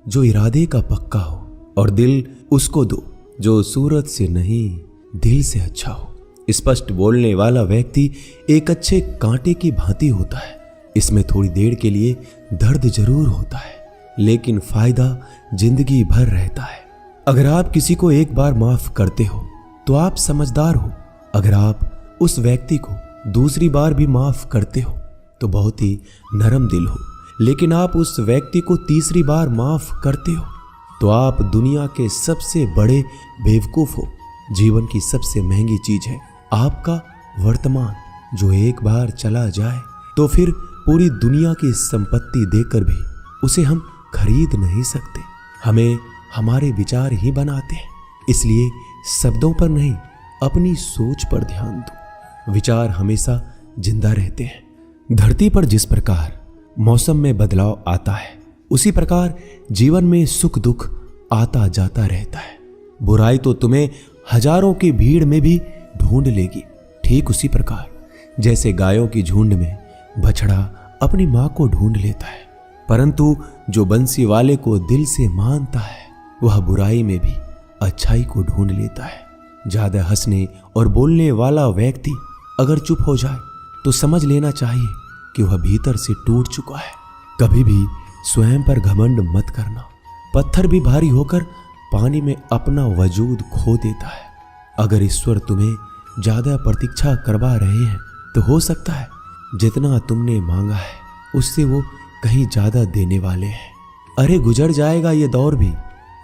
जो इरादे का पक्का हो, और दिल उसको दो जो सूरत से नहीं दिल से अच्छा हो। स्पष्ट बोलने वाला व्यक्ति एक अच्छे कांटे की भांति होता है। इसमें थोड़ी देर के लिए दर्द जरूर होता है, लेकिन फायदा जिंदगी भर रहता है। अगर आप किसी को एक बार माफ करते हो तो आप समझदार हो। अगर आप उस व्यक्ति को दूसरी बार भी माफ करते हो तो बहुत ही नरम दिल हो। लेकिन आप उस व्यक्ति को तीसरी बार माफ करते हो तो आप दुनिया के सबसे बड़े बेवकूफ हो। जीवन की सबसे महंगी चीज है आपका वर्तमान, जो एक बार चला जाए तो फिर पूरी दुनिया की संपत्ति देकर भी उसे हम खरीद नहीं सकते। हमें हमारे विचार ही बनाते हैं, इसलिए शब्दों पर नहीं अपनी सोच पर ध्यान दो। विचार हमेशा जिंदा रहते हैं। धरती पर जिस प्रकार मौसम में बदलाव आता है, उसी प्रकार जीवन में सुख दुख आता जाता रहता है। बुराई तो तुम्हें हजारों की भीड़ में भी ढूंढ लेगी। ठीक उसी प्रकार जैसे गायों की झुंड में बछड़ा अपनी मां को ढूंढ लेता है, परंतु जो बंसी वाले को दिल से मानता है वह बुराई में भी अच्छाई को ढूंढ लेता है। ज्यादा हंसने और बोलने वाला व्यक्ति अगर चुप हो जाए तो समझ लेना चाहिए कि वह भीतर से टूट चुका है। कभी भी स्वयं पर घमंड मत करना। पत्थर भी भारी होकर पानी में अपना वजूद खो देता है। अगर ईश्वर तुम्हें ज्यादा प्रतीक्षा करवा रहे हैं तो हो सकता है जितना तुमने मांगा है उससे वो कहीं ज्यादा देने वाले हैं। अरे गुजर जाएगा ये दौर भी,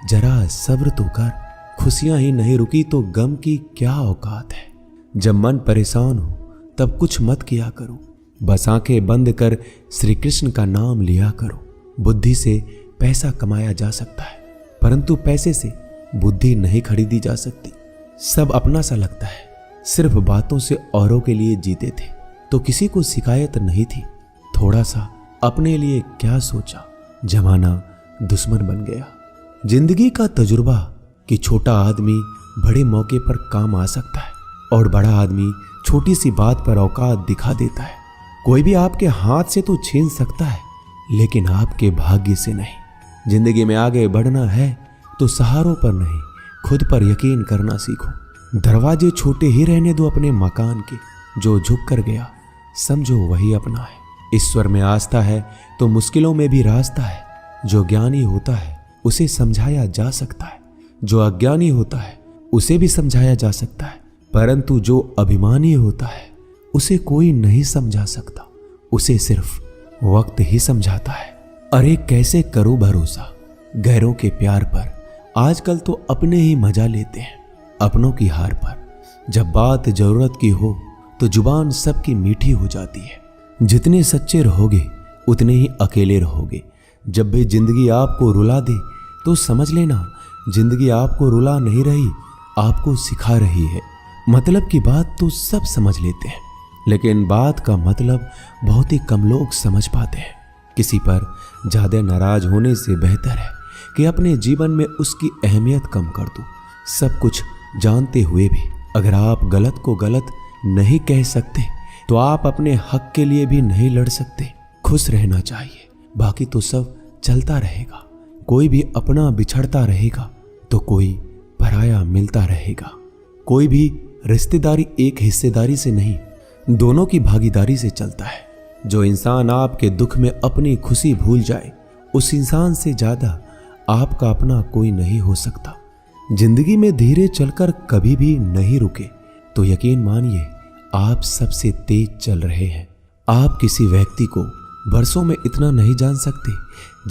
जरा सब्र तो कर। खुशियां ही नहीं रुकी तो गम की क्या औकात है। जब मन परेशान हो तब कुछ मत किया करो, बस आंखें बंद कर श्री कृष्ण का नाम लिया करो। बुद्धि से पैसा कमाया जा सकता है, परंतु पैसे से बुद्धि नहीं खरीदी जा सकती। सब अपना सा लगता है। सिर्फ बातों से औरों के लिए जीते थे तो किसी को शिकायत नहीं थी। थोड़ा सा अपने लिए क्या सोचा, जमाना दुश्मन बन गया। जिंदगी का तजुर्बा कि छोटा आदमी बड़े मौके पर काम आ सकता है और बड़ा आदमी छोटी सी बात पर औकात दिखा देता है। कोई भी आपके हाथ से तो छीन सकता है, लेकिन आपके भाग्य से नहीं। जिंदगी में आगे बढ़ना है तो सहारों पर नहीं, खुद पर यकीन करना सीखो। दरवाजे छोटे ही रहने दो अपने मकान के। जो झुक कर गया समझो वही अपना है। ईश्वर में आस्था है तो मुश्किलों में भी रास्ता है। जो ज्ञानी होता है उसे समझाया जा सकता है, जो अज्ञानी होता है उसे भी समझाया जा सकता है, परंतु जो अभिमानी होता है उसे कोई नहीं समझा सकता। उसे सिर्फ वक्त ही समझाता है। अरे कैसे करो भरोसा गैरों के प्यार पर। आजकल तो अपने ही मजा लेते हैं अपनों की हार पर। जब बात जरूरत की हो तो जुबान सबकी मीठी हो जाती है। जितने सच्चे रहोगे उतने ही अकेले रहोगे। जब भी जिंदगी आपको रुला दे तो समझ लेना जिंदगी आपको रुला नहीं रही, आपको सिखा रही है। मतलब की बात तो सब समझ लेते हैं, लेकिन बात का मतलब बहुत ही कम लोग समझ पाते हैं। किसी पर ज्यादा नाराज होने से बेहतर है कि अपने जीवन में उसकी अहमियत कम कर दो। सब कुछ जानते हुए भी अगर आप गलत को गलत नहीं कह सकते तो आप अपने हक के लिए भी नहीं लड़ सकते। खुश रहना चाहिए, बाकी तो सब चलता रहेगा। कोई भी अपना बिछड़ता रहेगा तो कोई पराया मिलता रहेगा। कोई भी रिश्तेदारी एक हिस्सेदारी से नहीं, दोनों की भागीदारी से चलता है। जो इंसान आपके दुख में अपनी खुशी भूल जाए, उस इंसान से ज्यादा आपका अपना कोई नहीं हो सकता। जिंदगी में धीरे चलकर कभी भी नहीं रुके तो यकीन मानिए आप सबसे तेज चल रहे हैं। आप किसी व्यक्ति को बरसों में इतना नहीं जान सकते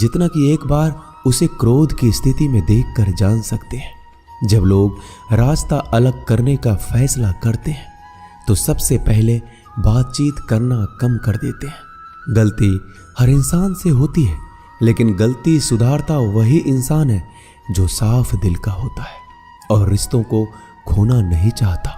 जितना कि एक बार उसे क्रोध की स्थिति में देखकर जान सकते हैं। जब लोग रास्ता अलग करने का फैसला करते हैं तो सबसे पहले बातचीत करना कम कर देते हैं। गलती हर इंसान से होती है, लेकिन गलती सुधारता वही इंसान है जो साफ दिल का होता है और रिश्तों को खोना नहीं चाहता।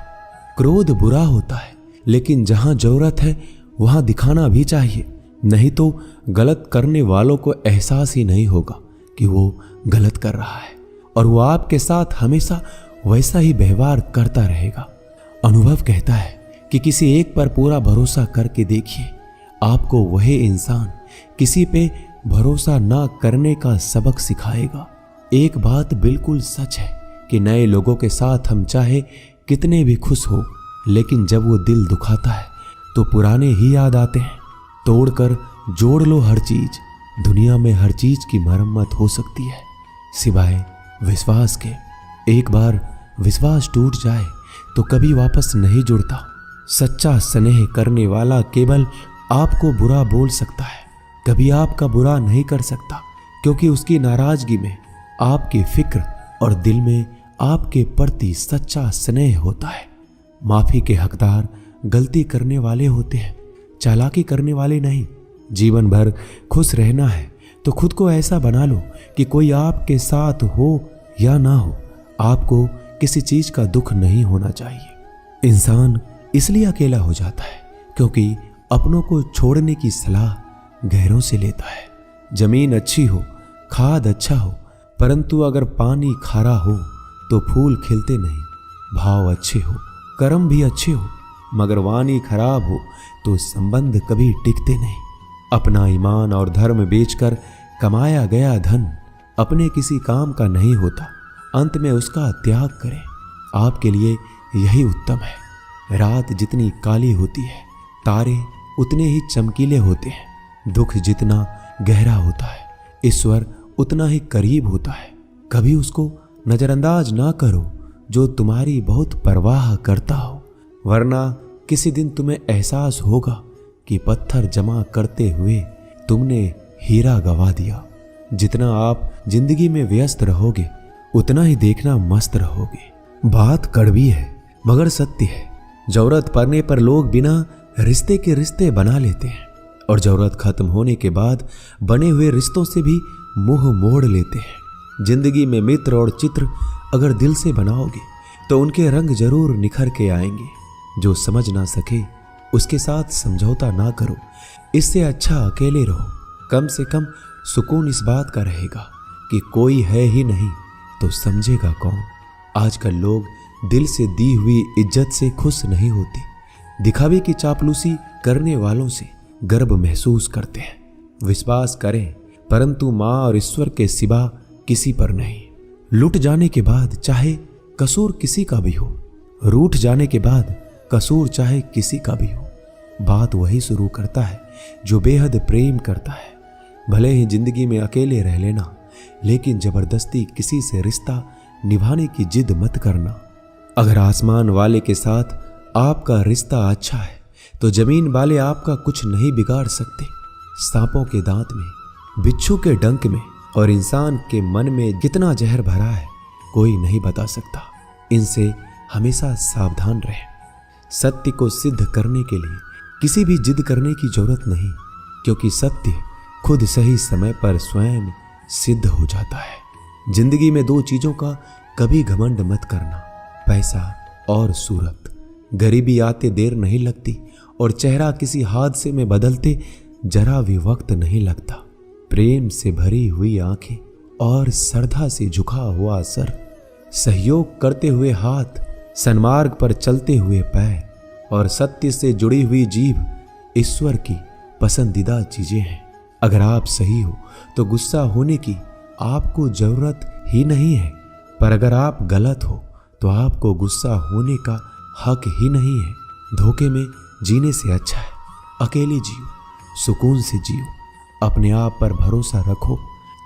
क्रोध बुरा होता है, लेकिन जहां जरूरत है वहां दिखाना भी चाहिए, नहीं तो गलत करने वालों को एहसास ही नहीं होगा कि वो गलत कर रहा है और वो आपके साथ हमेशा वैसा ही व्यवहार करता रहेगा। अनुभव कहता है कि किसी एक पर पूरा भरोसा करके देखिए, आपको वही इंसान किसी पे भरोसा ना करने का सबक सिखाएगा। एक बात बिल्कुल सच है कि नए लोगों के साथ हम चाहे कितने भी खुश हो, लेकिन जब वो दिल दुखाता है तो पुराने ही याद आते हैं। तोड़कर जोड़ लो हर चीज, दुनिया में हर चीज की मरम्मत हो सकती है सिवाय विश्वास के। एक बार विश्वास टूट जाए तो कभी वापस नहीं जुड़ता। सच्चा स्नेह करने वाला केवल आपको बुरा बोल सकता है, कभी आपका बुरा नहीं कर सकता, क्योंकि उसकी नाराजगी में आपकी फिक्र और दिल में आपके प्रति सच्चा स्नेह होता है। माफी के हकदार गलती करने वाले होते हैं, चालाकी करने वाले नहीं। जीवन भर खुश रहना है तो खुद को ऐसा बना लो कि कोई आपके साथ हो या ना हो, आपको किसी चीज का दुख नहीं होना चाहिए। इंसान इसलिए अकेला हो जाता है क्योंकि अपनों को छोड़ने की सलाह गैरों से लेता है। जमीन अच्छी हो, खाद अच्छा हो, परंतु अगर पानी खारा हो तो फूल खिलते नहीं। भाव अच्छे हो, कर्म भी अच्छे हो, मगर वाणी खराब हो तो संबंध कभी टिकते नहीं। अपना ईमान और धर्म बेचकर कमाया गया धन अपने किसी काम का नहीं होता, अंत में उसका त्याग करें। आपके लिए यही उत्तम है। रात जितनी काली होती है, तारे उतने ही चमकीले होते हैं। दुख जितना गहरा होता है, ईश्वर उतना ही करीब होता है। कभी उसको नजरअंदाज ना करो जो तुम्हारी बहुत परवाह करता हो, वरना किसी दिन तुम्हें एहसास होगा कि पत्थर जमा करते हुए तुमने हीरा गवा दिया। जितना आप जिंदगी में व्यस्त रहोगे उतना ही देखना मस्त रहोगे। बात कड़वी है मगर सत्य है। जरूरत पड़ने पर लोग बिना रिश्ते के रिश्ते बना लेते हैं और जरूरत खत्म होने के बाद बने हुए रिश्तों से भी मुंह मोड़ लेते हैं। जिंदगी में मित्र और चित्र अगर दिल से बनाओगे तो उनके रंग जरूर निखर के आएंगे। जो समझ ना सके उसके साथ समझौता ना करो, इससे अच्छा अकेले रहो। कम से कम सुकून इस बात का रहेगा कि कोई है ही नहीं तो समझेगा कौन। आजकल लोग दिल से दी हुई इज्जत से खुश नहीं होते, दिखावे की चापलूसी करने वालों से गर्व महसूस करते हैं। विश्वास करें परंतु मां और ईश्वर के सिवा किसी पर नहीं। लुट जाने के बाद चाहे कसूर किसी का भी हो, रूठ जाने के बाद कसूर चाहे किसी का भी हो, बात वही शुरू करता है जो बेहद प्रेम करता है। भले ही जिंदगी में अकेले रह लेना, लेकिन जबरदस्ती किसी से रिश्ता निभाने की जिद मत करना। अगर आसमान वाले के साथ आपका रिश्ता अच्छा है तो जमीन वाले आपका कुछ नहीं बिगाड़ सकते। सांपों के दांत में, बिच्छू के डंक में और इंसान के मन में कितना जहर भरा है कोई नहीं बता सकता। इनसे हमेशा सावधान रहें। सत्य को सिद्ध करने के लिए किसी भी जिद करने की जरूरत नहीं, क्योंकि सत्य खुद सही समय पर स्वयं सिद्ध हो जाता है। जिंदगी में दो चीजों का कभी घमंड मत करना, पैसा और सूरत। गरीबी आते देर नहीं लगती और चेहरा किसी हादसे में बदलते जरा भी वक्त नहीं लगता। प्रेम से भरी हुई आंखें और श्रद्धा से झुका हुआ सर, सहयोग करते हुए हाथ, सन्मार्ग पर चलते हुए पैर और सत्य से जुड़ी हुई जीभ ईश्वर की पसंदीदा चीजें हैं। अगर आप सही हो तो गुस्सा होने की आपको जरूरत ही नहीं है, पर अगर आप गलत हो तो आपको गुस्सा होने का हक ही नहीं है। धोखे में जीने से अच्छा है अकेले जियो, सुकून से जियो, अपने आप पर भरोसा रखो।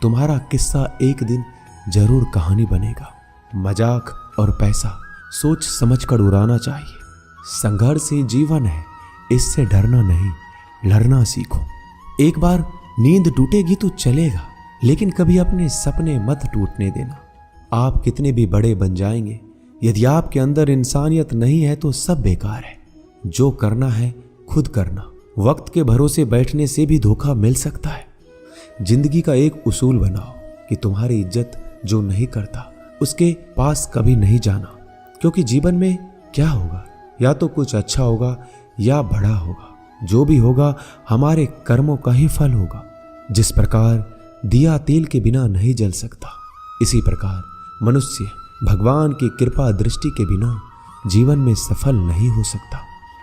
तुम्हारा किस्सा एक दिन जरूर कहानी बनेगा। मजाक और पैसा सोच समझकर उड़ाना चाहिए। संघर्ष ही जीवन है, इससे डरना नहीं, लड़ना सीखो। एक बार नींद टूटेगी तो चलेगा, लेकिन कभी अपने सपने मत टूटने देना। आप कितने भी बड़े बन जाएंगे, यदि आपके अंदर इंसानियत नहीं है तो सब बेकार है। जो करना है खुद करना। वक्त के भरोसे बैठने से भी धोखा मिल सकता है। जिंदगी का एक उसूल बनाओ कि तुम्हारी इज्जत जो नहीं करता उसके पास कभी नहीं जाना, क्योंकि जीवन में क्या होगा, या तो कुछ अच्छा होगा या बड़ा होगा। जो भी होगा हमारे कर्मों का ही फल होगा। जिस प्रकार दिया तेल के बिना नहीं जल सकता, इसी प्रकार मनुष्य भगवान की कृपा दृष्टि के बिना जीवन में सफल नहीं हो सकता।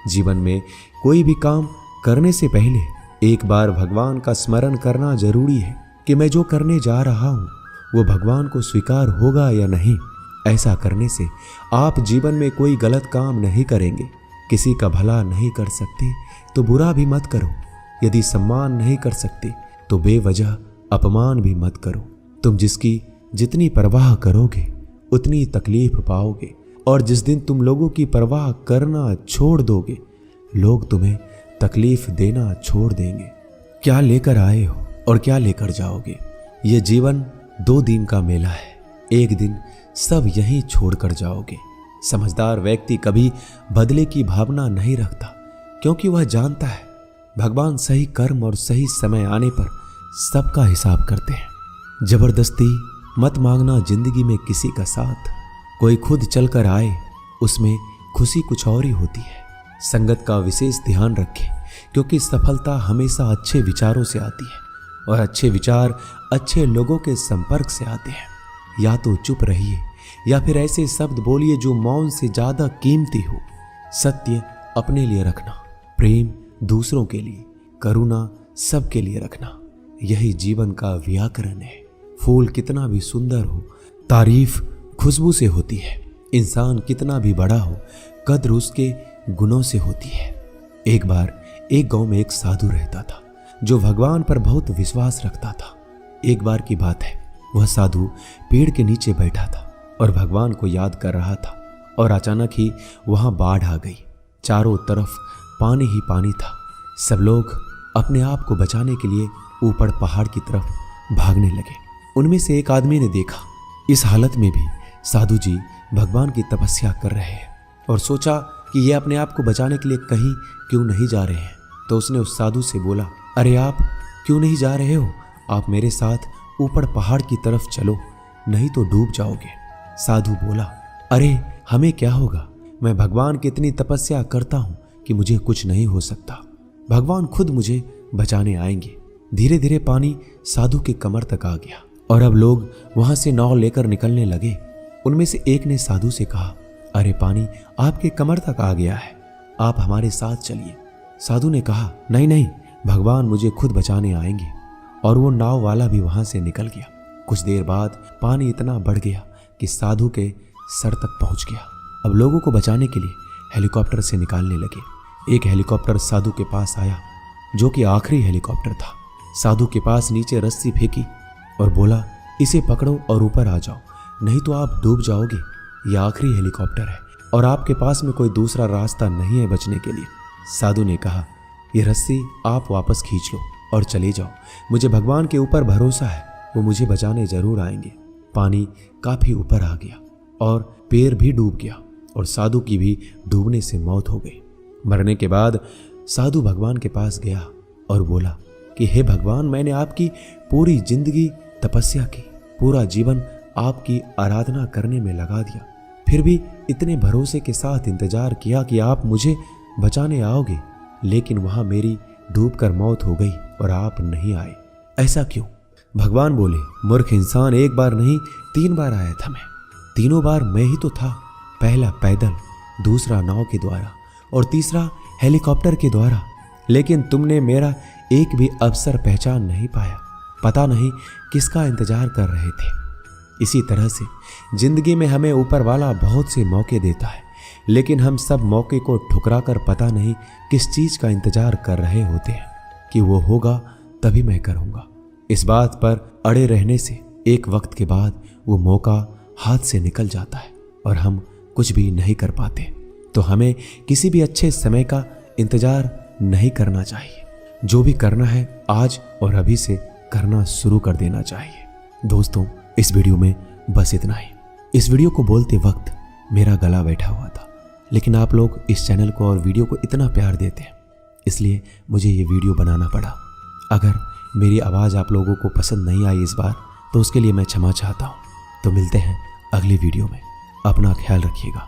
जीवन में कोई भी काम करने से पहले एक बार भगवान का स्मरण करना जरूरी है कि मैं जो करने जा रहा हूं वो भगवान को स्वीकार होगा या नहीं। ऐसा करने से आप जीवन में कोई गलत काम नहीं करेंगे। किसी का भला नहीं कर सकते तो बुरा भी मत करो। यदि सम्मान नहीं कर सकते तो बेवजह अपमान भी मत करो। तुम जिसकी जितनी परवाह करोगे उतनी तकलीफ पाओगे, और जिस दिन तुम लोगों की परवाह करना छोड़ दोगे लोग तुम्हें तकलीफ देना छोड़ देंगे। क्या लेकर आए हो और क्या लेकर जाओगे? ये जीवन 2 दिन का मेला है। एक दिन सब यहीं छोड़कर जाओगे। समझदार व्यक्ति कभी बदले की भावना नहीं रखता, क्योंकि वह जानता है भगवान सही कर्म और सही समय आने पर सबका हिसाब करते हैं। जबरदस्ती मत मांगना जिंदगी में किसी का साथ। कोई खुद चलकर आए उसमें खुशी कुछ और ही होती है। संगत का विशेष ध्यान रखें, क्योंकि सफलता हमेशा अच्छे विचारों से आती है और अच्छे विचार अच्छे लोगों के संपर्क से आते हैं। या तो चुप रहिए या फिर ऐसे शब्द बोलिए जो मौन से ज्यादा कीमती हो। सत्य अपने लिए रखना, प्रेम दूसरों के लिए, करुणा सबके लिए रखना, यही जीवन का व्याकरण है। फूल कितना भी सुंदर हो, तारीफ खुशबू से होती है। इंसान कितना भी बड़ा हो, कद्र उसके गुणों से होती है। एक बार एक गांव में एक साधु रहता था जो भगवान पर बहुत विश्वास रखता था। एक बार की बात है, वह साधु पेड़ के नीचे बैठा था और भगवान को याद कर रहा था, और अचानक ही वहां बाढ़ आ गई। चारों तरफ पानी ही पानी था। सब लोग अपने आप को बचाने के लिए ऊपर पहाड़ की तरफ भागने लगे। उनमें से एक आदमी ने देखा इस हालत में भी साधु जी भगवान की तपस्या कर रहे हैं, और सोचा कि ये अपने आप को बचाने के लिए कहीं क्यों नहीं जा रहे हैं। तो उसने उस साधु से बोला, अरे आप क्यों नहीं जा रहे हो? आप मेरे साथ ऊपर पहाड़ की तरफ चलो, नहीं तो डूब जाओगे। साधु बोला, अरे हमें क्या होगा? मैं भगवान की इतनी तपस्या करता हूं कि मुझे कुछ नहीं हो सकता। भगवान खुद मुझे बचाने आएंगे। धीरे धीरे पानी साधु के कमर तक आ गया और अब लोग वहां से नाव लेकर निकलने लगे। उनमें से एक ने साधु से कहा, अरे पानी आपके कमर तक आ गया है, आप हमारे साथ चलिए। साधु ने कहा, नहीं नहीं, भगवान मुझे खुद बचाने आएंगे। और वो नाव वाला भी वहां से निकल गया। कुछ देर बाद पानी इतना बढ़ गया कि साधु के सर तक पहुंच गया। अब लोगों को बचाने के लिए हेलीकॉप्टर से निकालने लगे। एक हेलीकॉप्टर साधु के पास आया, जो कि आखिरी हेलीकॉप्टर था। साधु के पास नीचे रस्सी फेंकी और बोला, इसे पकड़ो और ऊपर आ जाओ, नहीं तो आप डूब जाओगे। यह आखिरी हेलीकॉप्टर है और आपके पास में कोई दूसरा रास्ता नहीं है बचने के लिए। साधु ने कहा, यह रस्सी आप वापस खींच लो और चले जाओ। मुझे भगवान के ऊपर भरोसा है, वो मुझे बचाने जरूर आएंगे। पानी काफी ऊपर आ गया और पैर भी डूब गया और साधु की भी डूबने से मौत हो गई। मरने के बाद साधु भगवान के पास गया और बोला कि हे भगवान, मैंने आपकी पूरी जिंदगी तपस्या की, पूरा जीवन आपकी आराधना करने में लगा दिया, फिर भी इतने भरोसे के साथ इंतजार किया कि आप मुझे बचाने आओगे, लेकिन वहां मेरी डूबकर मौत हो गई और आप नहीं आए। ऐसा क्यों? भगवान बोले, मूर्ख इंसान, एक बार नहीं 3 बार आया था मैं। तीनों बार मैं ही तो था। पहला पैदल, दूसरा नाव के द्वारा और तीसरा हेलीकॉप्टर के द्वारा, लेकिन तुमने मेरा एक भी अवसर पहचान नहीं पाया। पता नहीं किसका इंतजार कर रहे थे। इसी तरह से जिंदगी में हमें ऊपर वाला बहुत से मौके देता है, लेकिन हम सब मौके को ठुकराकर पता नहीं किस चीज का इंतजार कर रहे होते हैं कि वो होगा तभी मैं करूंगा। इस बात पर अड़े रहने से एक वक्त के बाद वो मौका हाथ से निकल जाता है और हम कुछ भी नहीं कर पाते। तो हमें किसी भी अच्छे समय का इंतजार नहीं करना चाहिए। जो भी करना है आज और अभी से करना शुरू कर देना चाहिए। दोस्तों, इस वीडियो में बस इतना ही। इस वीडियो को बोलते वक्त मेरा गला बैठा हुआ था, लेकिन आप लोग इस चैनल को और वीडियो को इतना प्यार देते हैं, इसलिए मुझे ये वीडियो बनाना पड़ा। अगर मेरी आवाज़ आप लोगों को पसंद नहीं आई इस बार, तो उसके लिए मैं क्षमा चाहता हूँ। तो मिलते हैं अगली वीडियो में। अपना ख्याल रखिएगा।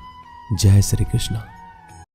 जय श्री कृष्ण।